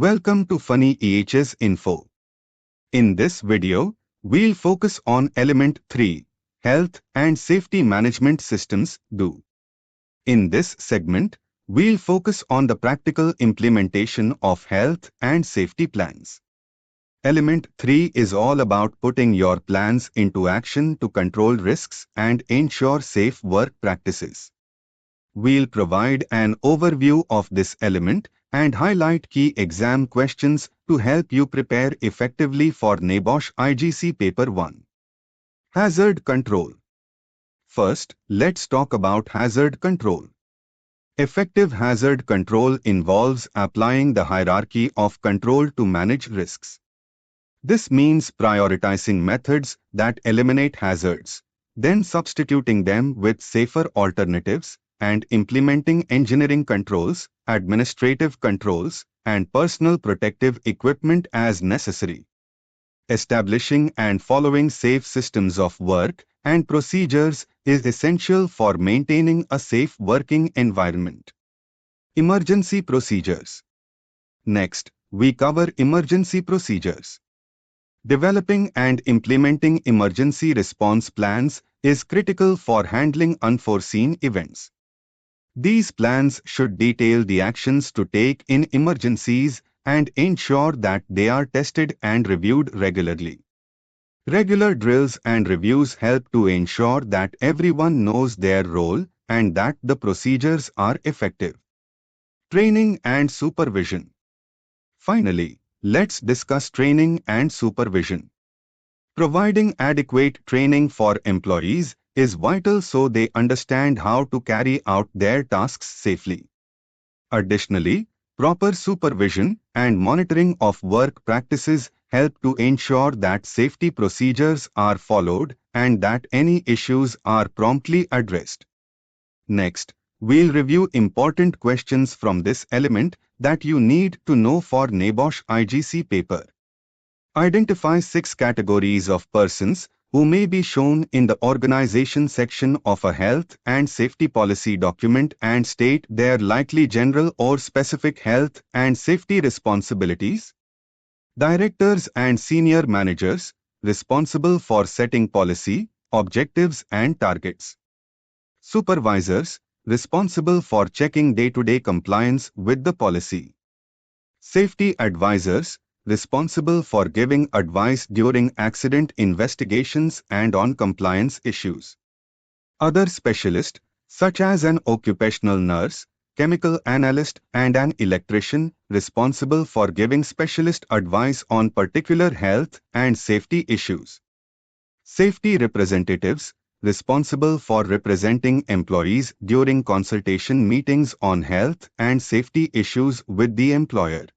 Welcome to Phani EHS Info. In this video, we'll focus on Element 3, Health and Safety Management Systems (DO). In this segment, we'll focus on the practical implementation of health and safety plans. Element 3 is all about putting your plans into action to control risks and ensure safe work practices. We'll provide an overview of this element and highlight key exam questions to help you prepare effectively for NEBOSH IGC Paper 1. Hazard Control. First, let's talk about hazard control. Effective hazard control involves applying the hierarchy of control to manage risks. This means prioritizing methods that eliminate hazards, then substituting them with safer alternatives, and implementing engineering controls, administrative controls, and personal protective equipment as necessary. Establishing and following safe systems of work and procedures is essential for maintaining a safe working environment. Emergency procedures. Next, we cover emergency procedures. Developing and implementing emergency response plans is critical for handling unforeseen events. These plans should detail the actions to take in emergencies and ensure that they are tested and reviewed regularly. Regular drills and reviews help to ensure that everyone knows their role and that the procedures are effective. Training and supervision. Finally, let's discuss training and supervision. Providing adequate training for employees is vital so they understand how to carry out their tasks safely. Additionally, proper supervision and monitoring of work practices help to ensure that safety procedures are followed and that any issues are promptly addressed. Next, we'll review important questions from this element that you need to know for NEBOSH IGC paper. Identify 6 categories of persons who may be shown in the organization section of a health and safety policy document and state their likely general or specific health and safety responsibilities. Directors and senior managers responsible for setting policy, objectives and targets. Supervisors responsible for checking day-to-day compliance with the policy. Safety advisors responsible for giving advice during accident investigations and on compliance issues. Other specialists, such as an occupational nurse, chemical analyst and an electrician, responsible for giving specialist advice on particular health and safety issues. Safety representatives, responsible for representing employees during consultation meetings on health and safety issues with the employer.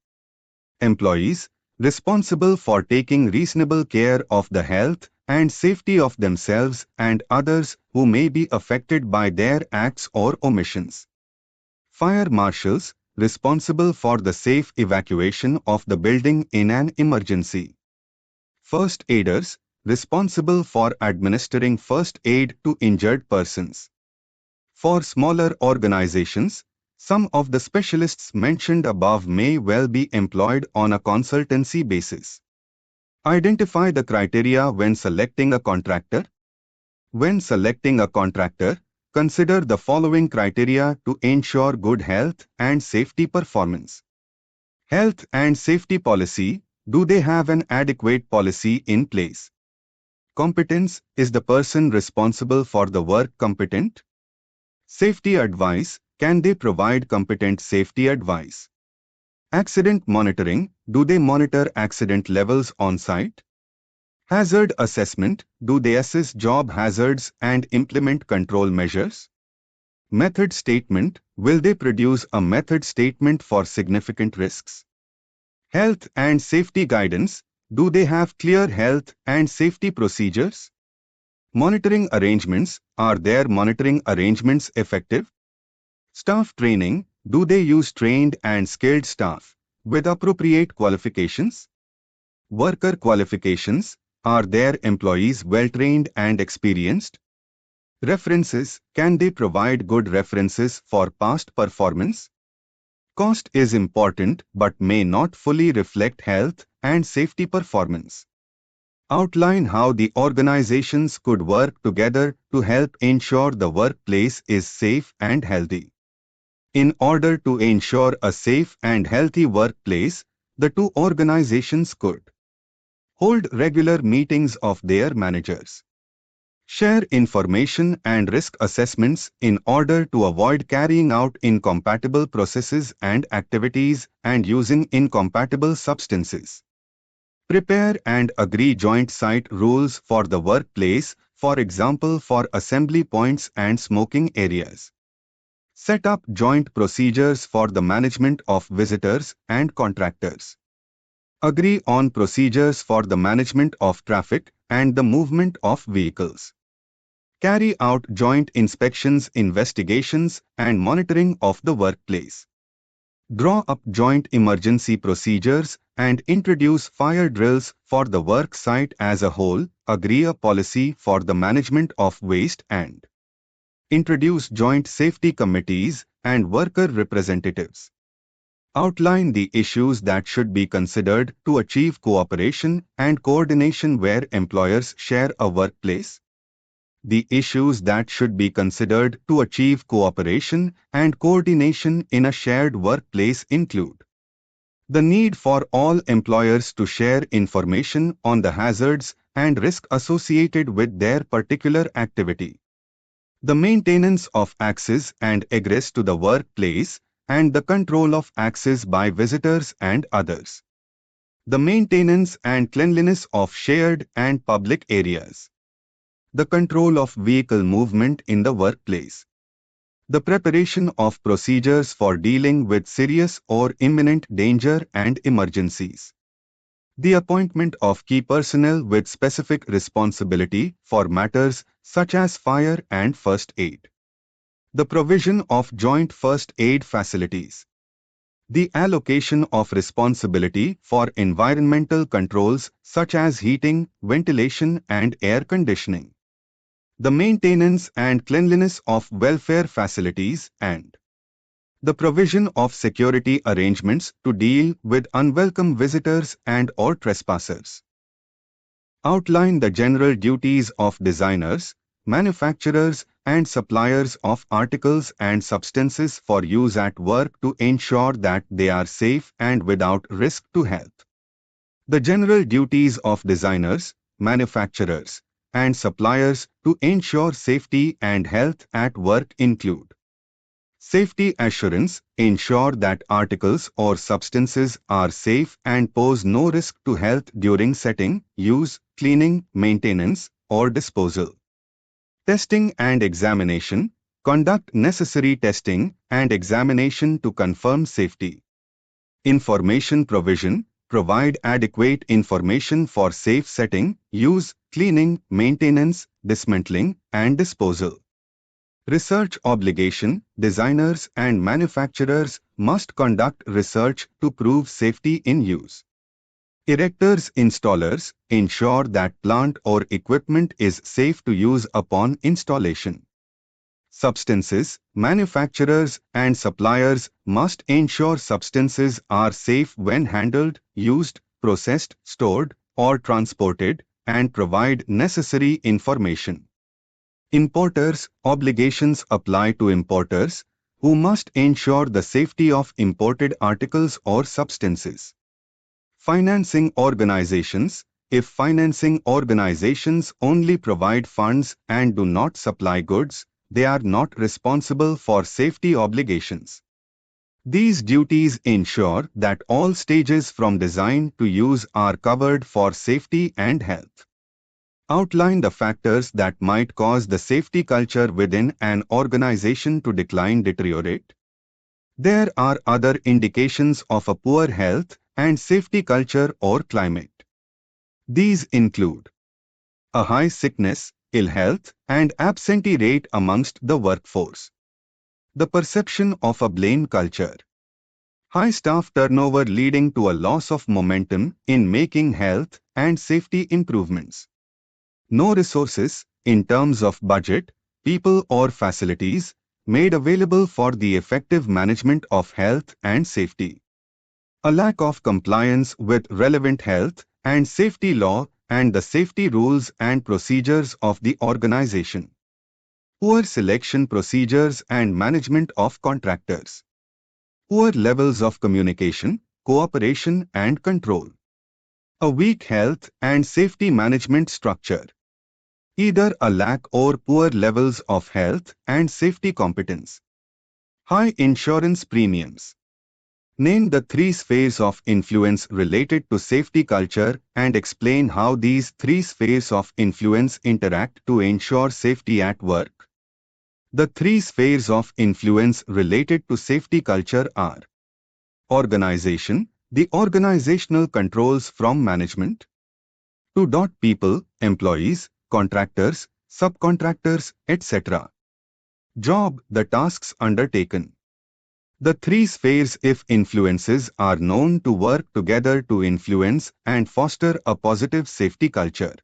Employees, responsible for taking reasonable care of the health and safety of themselves and others who may be affected by their acts or omissions. Fire marshals, responsible for the safe evacuation of the building in an emergency. First aiders, responsible for administering first aid to injured persons. For smaller organizations, some of the specialists mentioned above may well be employed on a consultancy basis. Identify the criteria when selecting a contractor. When selecting a contractor, consider the following criteria to ensure good health and safety performance. Health and safety policy. Do they have an adequate policy in place? Competence. Is the person responsible for the work competent? Safety advice. Can they provide competent safety advice? Accident monitoring. Do they monitor accident levels on site? Hazard assessment. Do they assess job hazards and implement control measures? Method statement. Will they produce a method statement for significant risks? Health and safety guidance. Do they have clear health and safety procedures? Monitoring arrangements. Are their monitoring arrangements effective? Staff training. Do they use trained and skilled staff with appropriate qualifications? Worker qualifications. Are their employees well-trained and experienced? References. Can they provide good references for past performance? Cost is important but may not fully reflect health and safety performance. Outline how the organizations could work together to help ensure the workplace is safe and healthy. In order to ensure a safe and healthy workplace, the two organizations could hold regular meetings of their managers, share information and risk assessments in order to avoid carrying out incompatible processes and activities and using incompatible substances. Prepare and agree joint site rules for the workplace, for example for assembly points and smoking areas. Set up joint procedures for the management of visitors and contractors. Agree on procedures for the management of traffic and the movement of vehicles. Carry out joint inspections, investigations, and monitoring of the workplace. Draw up joint emergency procedures and introduce fire drills for the work site as a whole. Agree a policy for the management of waste and introduce joint safety committees and worker representatives. Outline the issues that should be considered to achieve cooperation and coordination where employers share a workplace. The issues that should be considered to achieve cooperation and coordination in a shared workplace include the need for all employers to share information on the hazards and risk associated with their particular activity, the maintenance of access and egress to the workplace, and the control of access by visitors and others, the maintenance and cleanliness of shared and public areas, the control of vehicle movement in the workplace, the preparation of procedures for dealing with serious or imminent danger and emergencies, the appointment of key personnel with specific responsibility for matters such as fire and first aid, the provision of joint first aid facilities, the allocation of responsibility for environmental controls such as heating, ventilation, and air conditioning, the maintenance and cleanliness of welfare facilities, and the provision of security arrangements to deal with unwelcome visitors and or trespassers. Outline the general duties of designers, manufacturers, and suppliers of articles and substances for use at work to ensure that they are safe and without risk to health. The general duties of designers, manufacturers, and suppliers to ensure safety and health at work include safety assurance, ensure that articles or substances are safe and pose no risk to health during setting, use, cleaning, maintenance, or disposal. Testing and examination, conduct necessary testing and examination to confirm safety. Information provision, provide adequate information for safe setting, use, cleaning, maintenance, dismantling, and disposal. Research obligation, designers and manufacturers must conduct research to prove safety in use. Erectors, installers, ensure that plant or equipment is safe to use upon installation. Substances, manufacturers and suppliers must ensure substances are safe when handled, used, processed, stored, or transported, and provide necessary information. Importers, obligations apply to importers, who must ensure the safety of imported articles or substances. Financing organizations, if financing organizations only provide funds and do not supply goods, they are not responsible for safety obligations. These duties ensure that all stages from design to use are covered for safety and health. Outline the factors that might cause the safety culture within an organization to deteriorate. There are other indications of a poor health and safety culture or climate. These include a high sickness, ill health, and absentee rate amongst the workforce, the perception of a blame culture, high staff turnover leading to a loss of momentum in making health and safety improvements, no resources, in terms of budget, people or facilities, made available for the effective management of health and safety. A lack of compliance with relevant health and safety law and the safety rules and procedures of the organization. Poor selection procedures and management of contractors. Poor levels of communication, cooperation and control. A weak health and safety management structure. Either a lack or poor levels of health and safety competence. High insurance premiums. Name the three spheres of influence related to safety culture and explain how these three spheres of influence interact to ensure safety at work. The three spheres of influence related to safety culture are: organization, the organizational controls from management; to people, employees, contractors, subcontractors, etc. Job, the tasks undertaken. The three spheres if influences are known to work together to influence and foster a positive safety culture.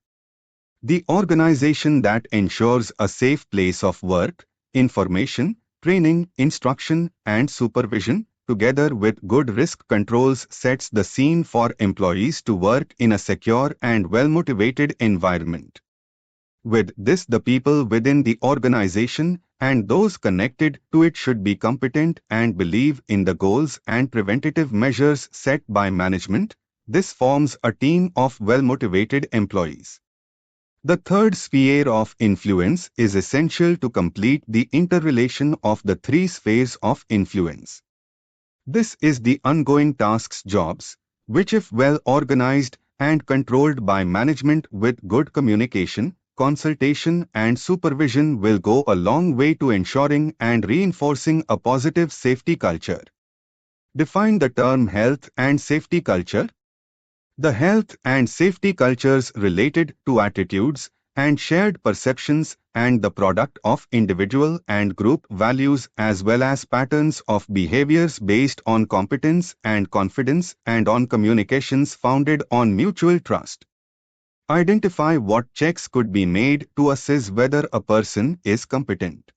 The organization that ensures a safe place of work, information, training, instruction, and supervision, together with good risk controls sets the scene for employees to work in a secure and well-motivated environment. With this, the people within the organization and those connected to it should be competent and believe in the goals and preventative measures set by management. This forms a team of well-motivated employees. The third sphere of influence is essential to complete the interrelation of the three spheres of influence. This is the ongoing tasks jobs, which if well organized and controlled by management with good communication, consultation and supervision will go a long way to ensuring and reinforcing a positive safety culture. Define the term health and safety culture. The health and safety cultures related to attitudes and shared perceptions and the product of individual and group values as well as patterns of behaviors based on competence and confidence and on communications founded on mutual trust. Identify what checks could be made to assess whether a person is competent.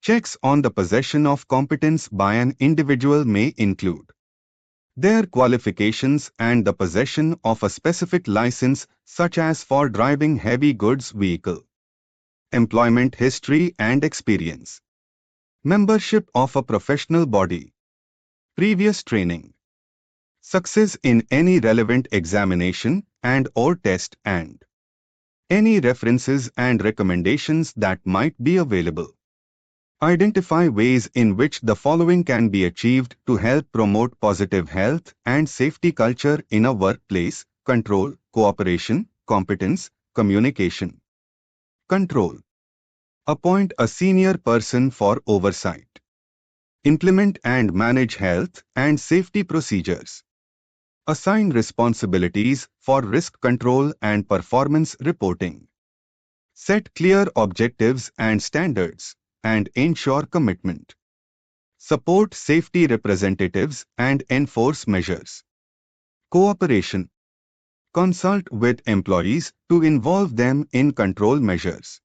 Checks on the possession of competence by an individual may include their qualifications and the possession of a specific license, such as for driving heavy goods vehicle. Employment history and experience. Membership of a professional body. Previous training. Success in any relevant examination and/or test and any references and recommendations that might be available. Identify ways in which the following can be achieved to help promote positive health and safety culture in a workplace: control, cooperation, competence, communication. Control. Appoint a senior person for oversight. Implement and manage health and safety procedures. Assign responsibilities for risk control and performance reporting. Set clear objectives and standards and ensure commitment. Support safety representatives and enforce measures. Cooperation. Consult with employees to involve them in control measures.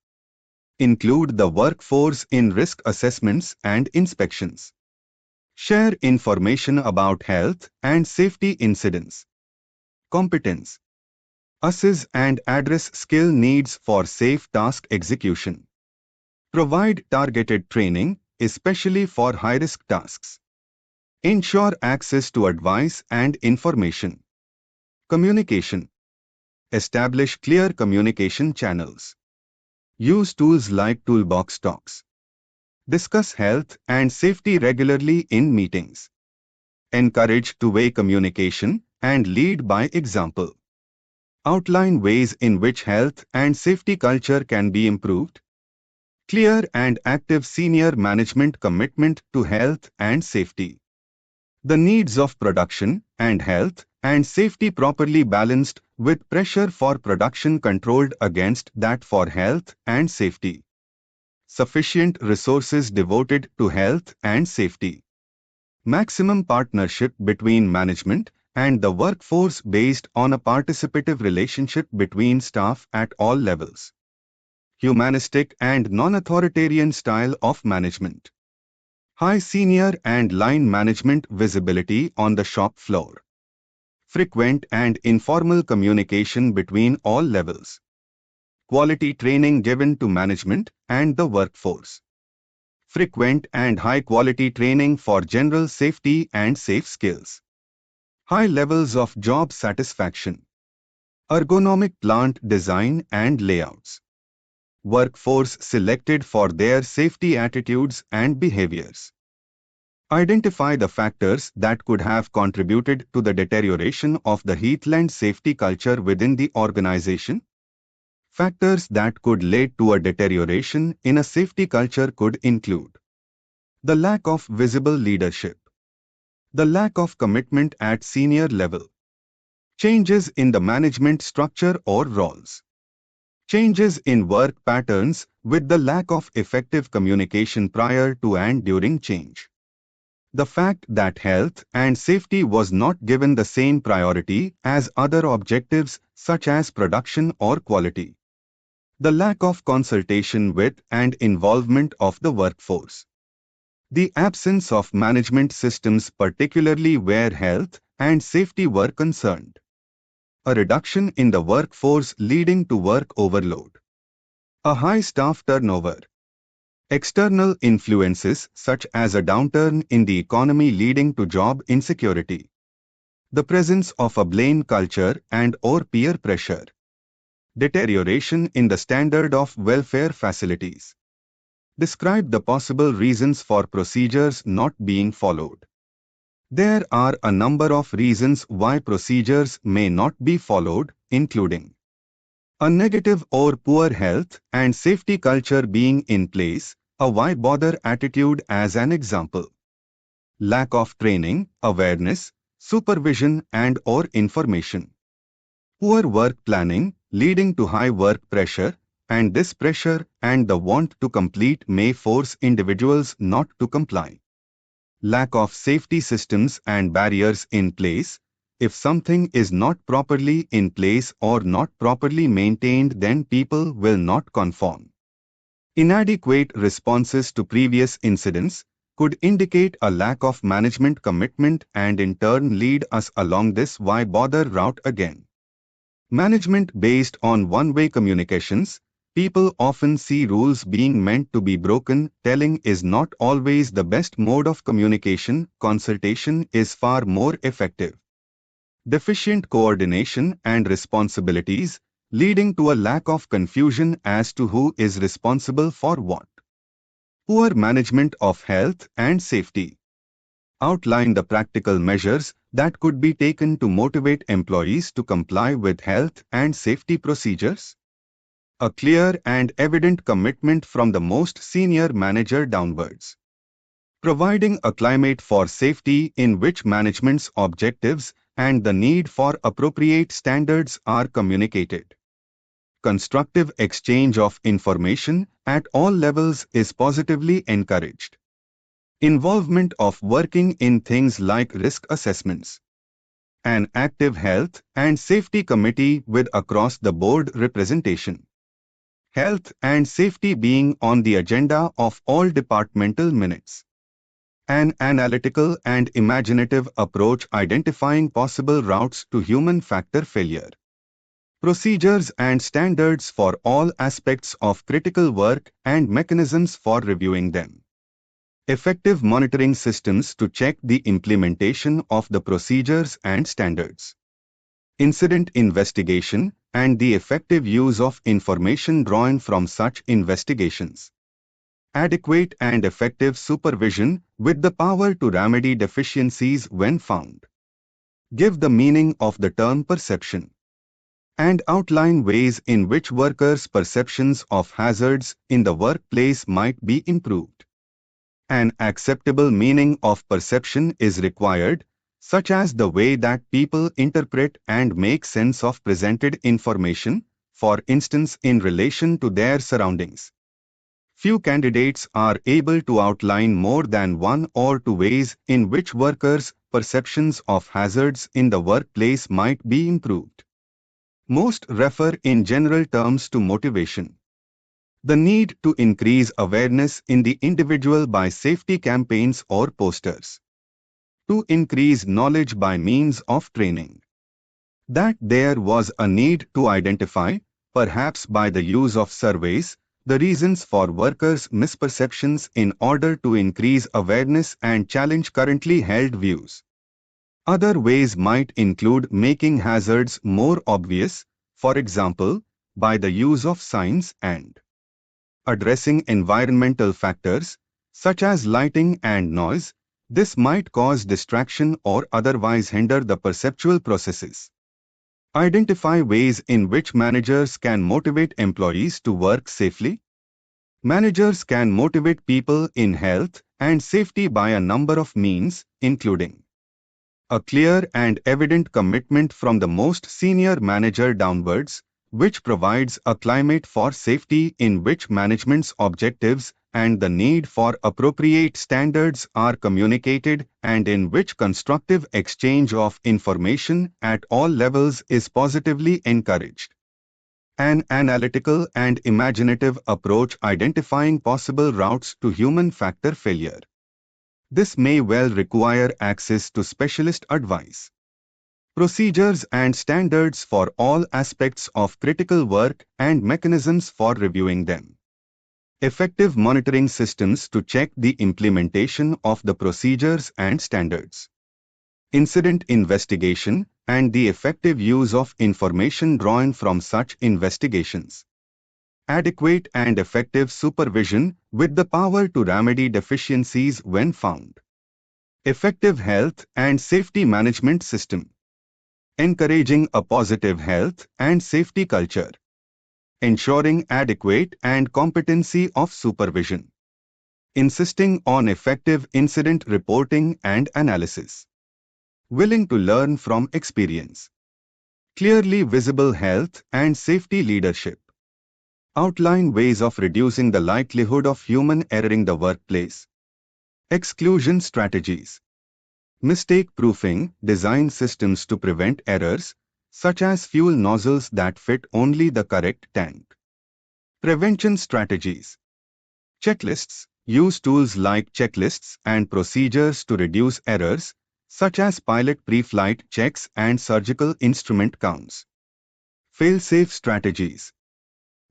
Include the workforce in risk assessments and inspections. Share information about health and safety incidents. Competence. Assess and address skill needs for safe task execution. Provide targeted training, especially for high-risk tasks. Ensure access to advice and information. Communication. Establish clear communication channels. Use tools like toolbox talks. Discuss health and safety regularly in meetings. Encourage two-way communication and lead by example. Outline ways in which health and safety culture can be improved. Clear and active senior management commitment to health and safety. The needs of production and health and safety properly balanced with pressure for production controlled against that for health and safety. Sufficient resources devoted to health and safety. Maximum partnership between management and the workforce based on a participative relationship between staff at all levels. Humanistic and non-authoritarian style of management. High senior and line management visibility on the shop floor. Frequent and informal communication between all levels. Quality training given to management and the workforce. Frequent and high-quality training for general safety and safe skills. High levels of job satisfaction. Ergonomic plant design and layouts. Workforce selected for their safety attitudes and behaviors. Identify the factors that could have contributed to the deterioration of the heathland safety culture within the organization. Factors that could lead to a deterioration in a safety culture could include the lack of visible leadership, the lack of commitment at senior level, changes in the management structure or roles, changes in work patterns with the lack of effective communication prior to and during change. The fact that health and safety was not given the same priority as other objectives such as production or quality. The lack of consultation with and involvement of the workforce. The absence of management systems, particularly where health and safety were concerned. A reduction in the workforce leading to work overload. A high staff turnover. External influences such as a downturn in the economy leading to job insecurity. The presence of a blame culture and/or peer pressure. Deterioration in the standard of welfare facilities. Describe the possible reasons for procedures not being followed. There are a number of reasons why procedures may not be followed, including a negative or poor health and safety culture being in place, a why bother attitude as an example. Lack of training, awareness, supervision and/or information. Poor work planning, leading to high work pressure, and this pressure and the want to complete may force individuals not to comply. Lack of safety systems and barriers in place. If something is not properly in place or not properly maintained, then people will not conform. Inadequate responses to previous incidents could indicate a lack of management commitment and in turn lead us along this why bother route again. Management based on one-way communications. People often see rules being meant to be broken. Telling is not always the best mode of communication. Consultation is far more effective. Deficient coordination and responsibilities, leading to a lack of confusion as to who is responsible for what. Poor management of health and safety. Outline the practical measures that could be taken to motivate employees to comply with health and safety procedures. A clear and evident commitment from the most senior manager downwards. Providing a climate for safety in which management's objectives and the need for appropriate standards are communicated. Constructive exchange of information at all levels is positively encouraged. Involvement of working in things like risk assessments. An active health and safety committee with across-the-board representation. Health and safety being on the agenda of all departmental minutes. An analytical and imaginative approach identifying possible routes to human factor failure. Procedures and standards for all aspects of critical work and mechanisms for reviewing them. Effective monitoring systems to check the implementation of the procedures and standards. Incident investigation and the effective use of information drawn from such investigations. Adequate and effective supervision with the power to remedy deficiencies when found. Give the meaning of the term perception. And outline ways in which workers' perceptions of hazards in the workplace might be improved. An acceptable meaning of perception is required, such as the way that people interpret and make sense of presented information, for instance in relation to their surroundings. Few candidates are able to outline more than one or two ways in which workers' perceptions of hazards in the workplace might be improved. Most refer in general terms to motivation. The need to increase awareness in the individual by safety campaigns or posters. To increase knowledge by means of training. That there was a need to identify, perhaps by the use of surveys, the reasons for workers' misperceptions in order to increase awareness and challenge currently held views. Other ways might include making hazards more obvious, for example, by the use of signs and addressing environmental factors, such as lighting and noise. This might cause distraction or otherwise hinder the perceptual processes. Identify ways in which managers can motivate employees to work safely. Managers can motivate people in health and safety by a number of means, including a clear and evident commitment from the most senior manager downwards, which provides a climate for safety in which management's objectives and the need for appropriate standards are communicated and in which constructive exchange of information at all levels is positively encouraged. An analytical and imaginative approach identifying possible routes to human factor failure. This may well require access to specialist advice. Procedures and standards for all aspects of critical work and mechanisms for reviewing them. Effective monitoring systems to check the implementation of the procedures and standards. Incident investigation and the effective use of information drawn from such investigations. Adequate and effective supervision with the power to remedy deficiencies when found. Effective health and safety management system. Encouraging a positive health and safety culture. Ensuring adequate and competency of supervision. Insisting on effective incident reporting and analysis. Willing to learn from experience. Clearly visible health and safety leadership. Outline ways of reducing the likelihood of human error in the workplace. Exclusion strategies. Mistake proofing, design systems to prevent errors, such as fuel nozzles that fit only the correct tank. Prevention strategies. Checklists. Use tools like checklists and procedures to reduce errors, such as pilot pre-flight checks and surgical instrument counts. Fail-safe strategies.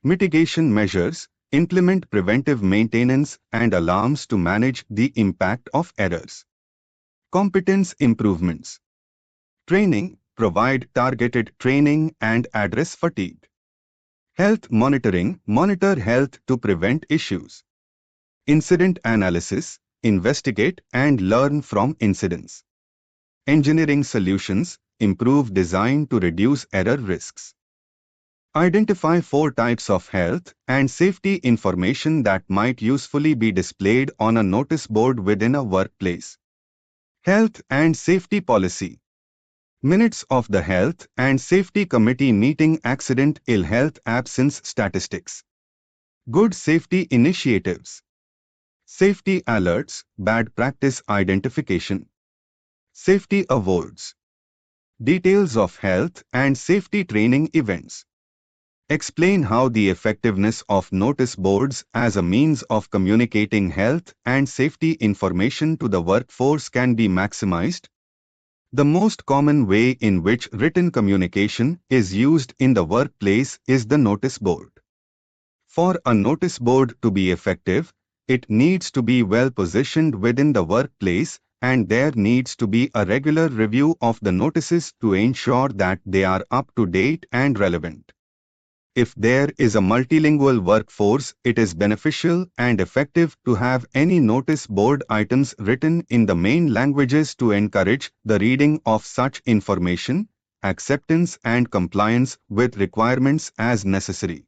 Mitigation measures. Implement preventive maintenance and alarms to manage the impact of errors. Competence improvements. Training. Provide targeted training and address fatigue. Health monitoring. Monitor health to prevent issues. Incident analysis. Investigate and learn from incidents. Engineering solutions. Improve design to reduce error risks. Identify 4 types of health and safety information that might usefully be displayed on a notice board within a workplace. Health and Safety Policy. Minutes of the Health and Safety Committee meeting. Accident, ill health, absence statistics. Good safety initiatives. Safety alerts, bad practice identification. Safety awards. Details of health and safety training events. Explain how the effectiveness of notice boards as a means of communicating health and safety information to the workforce can be maximized. The most common way in which written communication is used in the workplace is the notice board. For a notice board to be effective, it needs to be well positioned within the workplace, and there needs to be a regular review of the notices to ensure that they are up to date and relevant. If there is a multilingual workforce, it is beneficial and effective to have any notice board items written in the main languages to encourage the reading of such information, acceptance and compliance with requirements as necessary.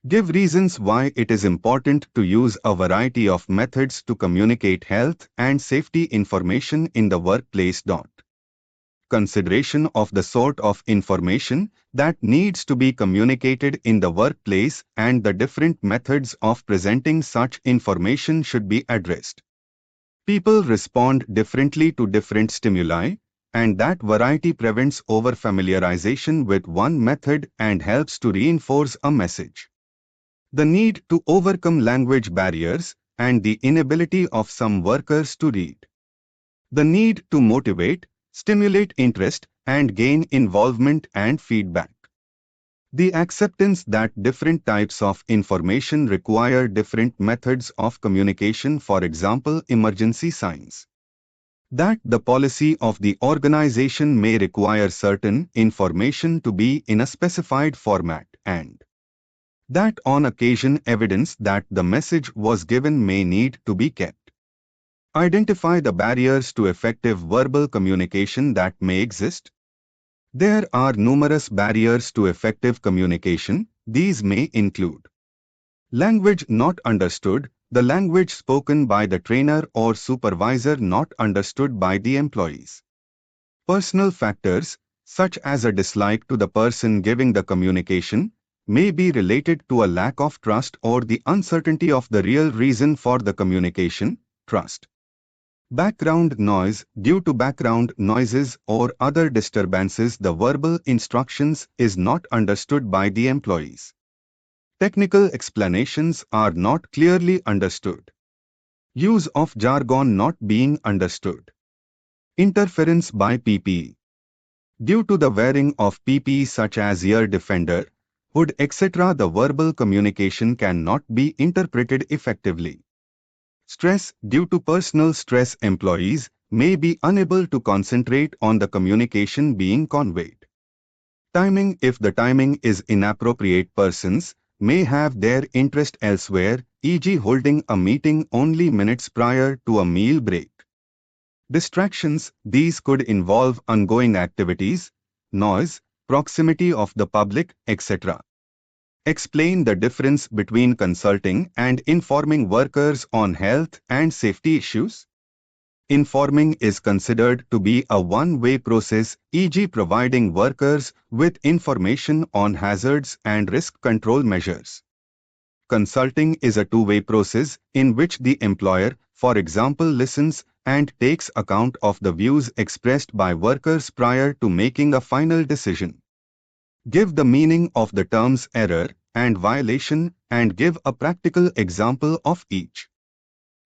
Give reasons why it is important to use a variety of methods to communicate health and safety information in the workplace. Consideration of the sort of information that needs to be communicated in the workplace and the different methods of presenting such information should be addressed. People respond differently to different stimuli, and that variety prevents over-familiarization with one method and helps to reinforce a message. The need to overcome language barriers and the inability of some workers to read. The need to motivate, stimulate interest, and gain involvement and feedback. The acceptance that different types of information require different methods of communication, for example, emergency signs. That the policy of the organization may require certain information to be in a specified format, and that on occasion evidence that the message was given may need to be kept. Identify the barriers to effective verbal communication that may exist. There are numerous barriers to effective communication. These may include language not understood, the language spoken by the trainer or supervisor not understood by the employees. Personal factors, such as a dislike to the person giving the communication, may be related to a lack of trust or the uncertainty of the real reason for the communication. Trust. Background noise. Due to background noises or other disturbances, the verbal instructions is not understood by the employees. Technical explanations are not clearly understood. Use of jargon not being understood. Interference by PPE. Due to the wearing of PPE such as ear defender, hood, etc., the verbal communication cannot be interpreted effectively. Stress. Due to personal stress, employees may be unable to concentrate on the communication being conveyed. Timing. If the timing is inappropriate, persons may have their interest elsewhere, e.g. holding a meeting only minutes prior to a meal break. Distractions. These could involve ongoing activities, noise, proximity of the public, etc. Explain the difference between consulting and informing workers on health and safety issues. Informing is considered to be a one-way process, e.g. providing workers with information on hazards and risk control measures. Consulting is a two-way process in which the employer, for example, listens and takes account of the views expressed by workers prior to making a final decision. Give the meaning of the terms error and violation and give a practical example of each.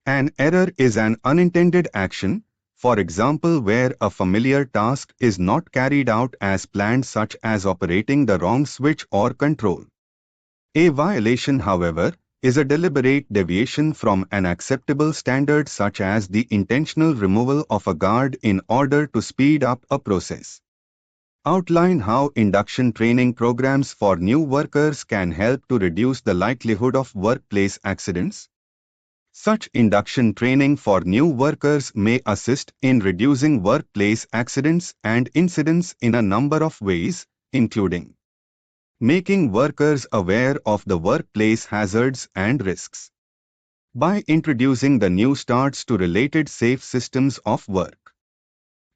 An error is an unintended action, for example, where a familiar task is not carried out as planned, such as operating the wrong switch or control. A violation, however, is a deliberate deviation from an acceptable standard, such as the intentional removal of a guard in order to speed up a process. Outline how induction training programs for new workers can help to reduce the likelihood of workplace accidents. Such induction training for new workers may assist in reducing workplace accidents and incidents in a number of ways, including making workers aware of the workplace hazards and risks. By introducing the new starts to related safe systems of work.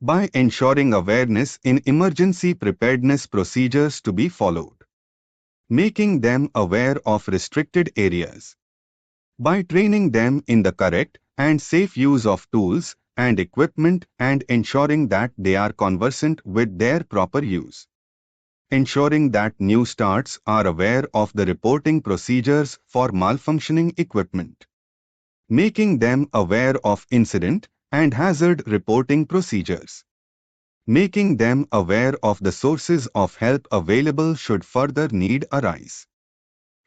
By ensuring awareness in emergency preparedness procedures to be followed. Making them aware of restricted areas. By training them in the correct and safe use of tools and equipment and ensuring that they are conversant with their proper use. Ensuring that new starts are aware of the reporting procedures for malfunctioning equipment. Making them aware of incident and hazard reporting procedures. Making them aware of the sources of help available should further need arise.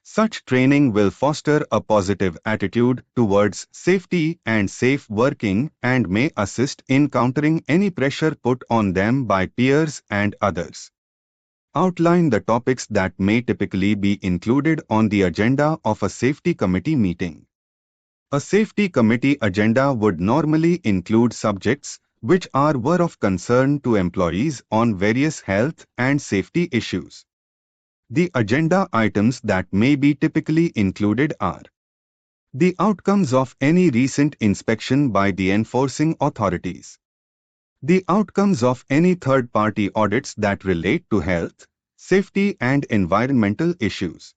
Such training will foster a positive attitude towards safety and safe working and may assist in countering any pressure put on them by peers and others. Outline the topics that may typically be included on the agenda of a safety committee meeting. A safety committee agenda would normally include subjects which were of concern to employees on various health and safety issues. The agenda items that may be typically included are the outcomes of any recent inspection by the enforcing authorities, the outcomes of any third-party audits that relate to health, safety and environmental issues,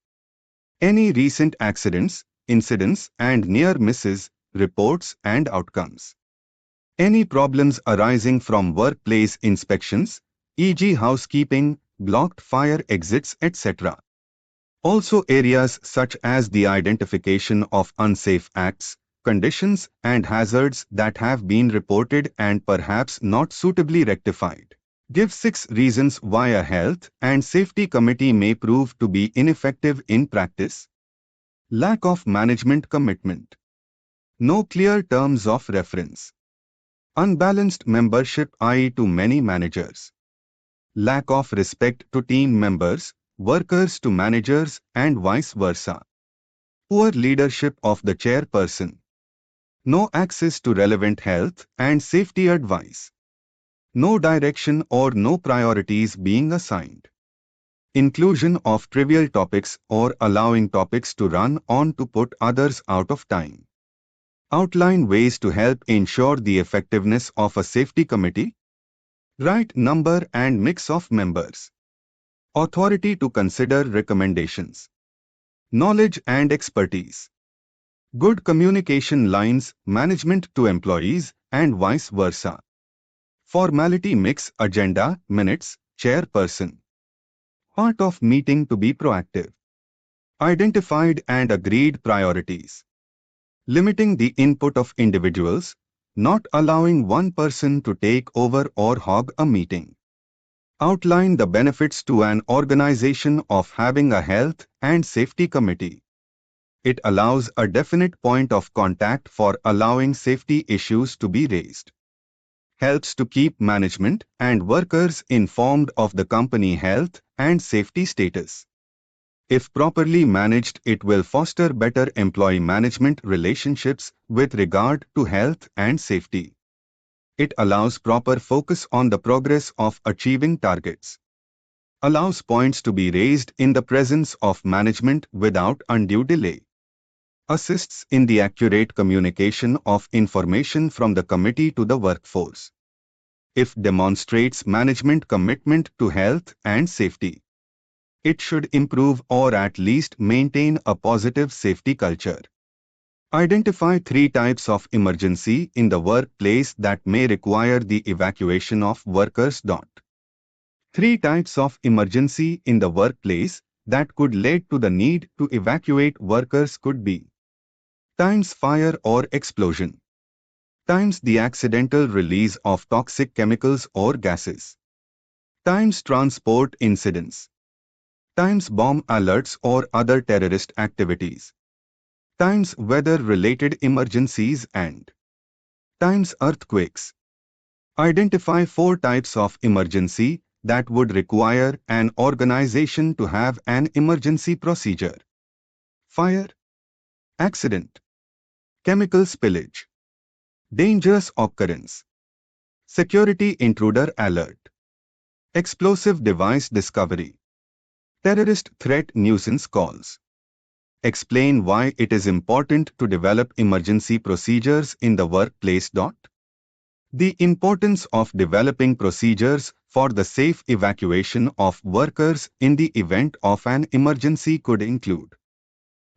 any recent accidents, incidents and near misses, reports and outcomes, any problems arising from workplace inspections, e.g. housekeeping, blocked fire exits, etc. Also areas such as the identification of unsafe acts, conditions and hazards that have been reported and perhaps not suitably rectified. Give 6 reasons why a health and safety committee may prove to be ineffective in practice. Lack of management commitment. No clear terms of reference. Unbalanced membership, i.e. too many managers. Lack of respect to team members, workers to managers and vice versa. Poor leadership of the chairperson. No access to relevant health and safety advice. No direction or no priorities being assigned. Inclusion of trivial topics or allowing topics to run on to put others out of time. Outline ways to help ensure the effectiveness of a safety committee. Right number and mix of members. Authority to consider recommendations. Knowledge and expertise. Good communication lines, management to employees, and vice versa. Formality mix, agenda, minutes, chairperson. Part of meeting to be proactive. Identified and agreed priorities. Limiting the input of individuals, not allowing one person to take over or hog a meeting. Outline the benefits to an organization of having a health and safety committee. It allows a definite point of contact for allowing safety issues to be raised. Helps to keep management and workers informed of the company health and safety status. If properly managed, it will foster better employee management relationships with regard to health and safety. It allows proper focus on the progress of achieving targets. Allows points to be raised in the presence of management without undue delay. Assists in the accurate communication of information from the committee to the workforce. If demonstrates management commitment to health and safety. It should improve or at least maintain a positive safety culture. Identify 3 types of emergency in the workplace that may require the evacuation of workers. 3 types of emergency in the workplace that could lead to the need to evacuate workers could be times fire or explosion, times the accidental release of toxic chemicals or gases, times transport incidents, times bomb alerts or other terrorist activities, times weather-related emergencies and times earthquakes. Identify 4 types of emergency that would require an organization to have an emergency procedure. Fire, accident, chemical spillage, dangerous occurrence, security intruder alert, explosive device discovery, terrorist threat nuisance calls. Explain why it is important to develop emergency procedures in the workplace. The importance of developing procedures for the safe evacuation of workers in the event of an emergency could include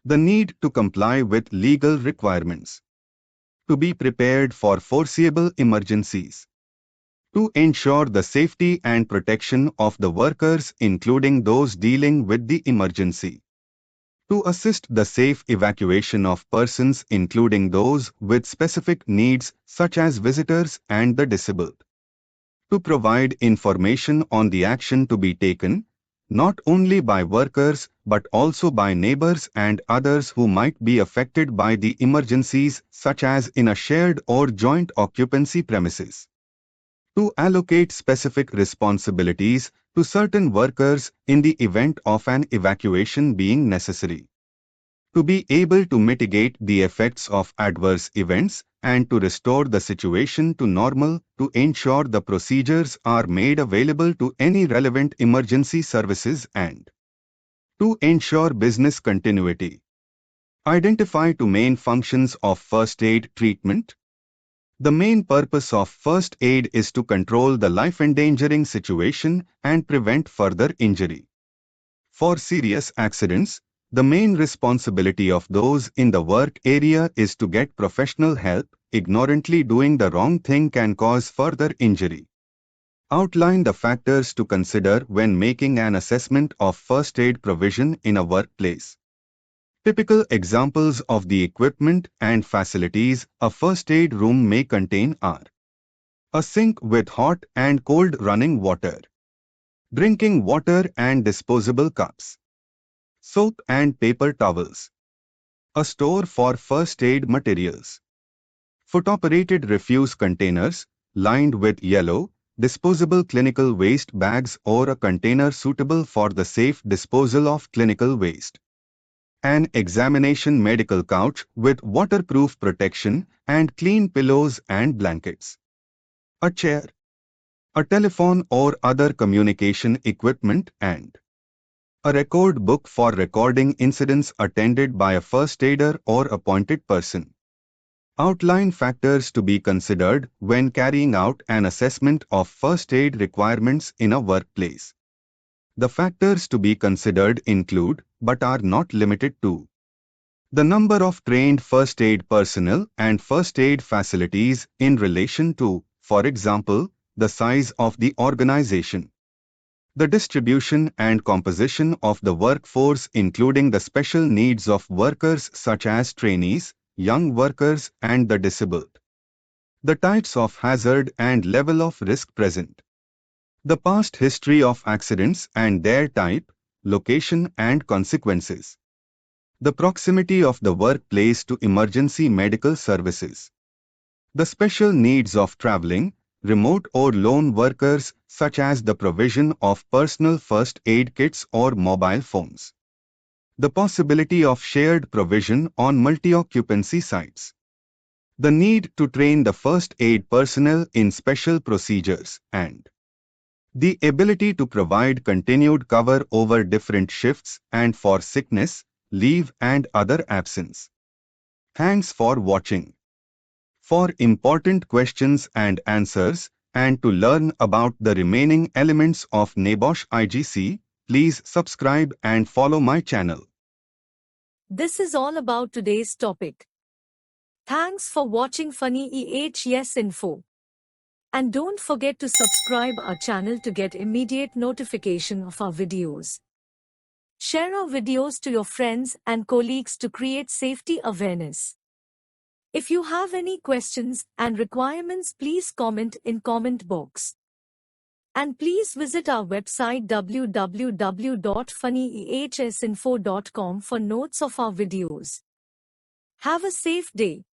the need to comply with legal requirements, to be prepared for foreseeable emergencies, to ensure the safety and protection of the workers including those dealing with the emergency, to assist the safe evacuation of persons including those with specific needs such as visitors and the disabled, to provide information on the action to be taken, not only by workers but also by neighbors and others who might be affected by the emergencies such as in a shared or joint occupancy premises, to allocate specific responsibilities to certain workers in the event of an evacuation being necessary, to be able to mitigate the effects of adverse events and to restore the situation to normal, to ensure the procedures are made available to any relevant emergency services and to ensure business continuity. Identify 2 main functions of first aid treatment. The main purpose of first aid is to control the life-endangering situation and prevent further injury. For serious accidents, the main responsibility of those in the work area is to get professional help. Ignorantly doing the wrong thing can cause further injury. Outline the factors to consider when making an assessment of first aid provision in a workplace. Typical examples of the equipment and facilities a first aid room may contain are a sink with hot and cold running water, drinking water and disposable cups, soap and paper towels, a store for first aid materials, foot-operated refuse containers lined with yellow, disposable clinical waste bags or a container suitable for the safe disposal of clinical waste. An examination medical couch with waterproof protection and clean pillows and blankets. A chair, a telephone or other communication equipment and a record book for recording incidents attended by a first aider or appointed person. Outline factors to be considered when carrying out an assessment of first aid requirements in a workplace. The factors to be considered include, but are not limited to, the number of trained first aid personnel and first aid facilities in relation to, for example, the size of the organization. The distribution and composition of the workforce including the special needs of workers such as trainees, young workers and the disabled. The types of hazard and level of risk present. The past history of accidents and their type, location and consequences. The proximity of the workplace to emergency medical services. The special needs of traveling, remote or lone workers such as the provision of personal first aid kits or mobile phones. The possibility of shared provision on multi-occupancy sites. The need to train the first aid personnel in special procedures and the ability to provide continued cover over different shifts and for sickness, leave and other absence. Thanks for watching. For important questions and answers, and to learn about the remaining elements of NEBOSH IGC, please subscribe and follow my channel. This is all about today's topic. Thanks for watching Phani EHS Info. And don't forget to subscribe our channel to get immediate notification of our videos. Share our videos to your friends and colleagues to create safety awareness. If you have any questions and requirements, please comment in comment box. And please visit our website www.phaniehsinfo.com for notes of our videos. Have a safe day.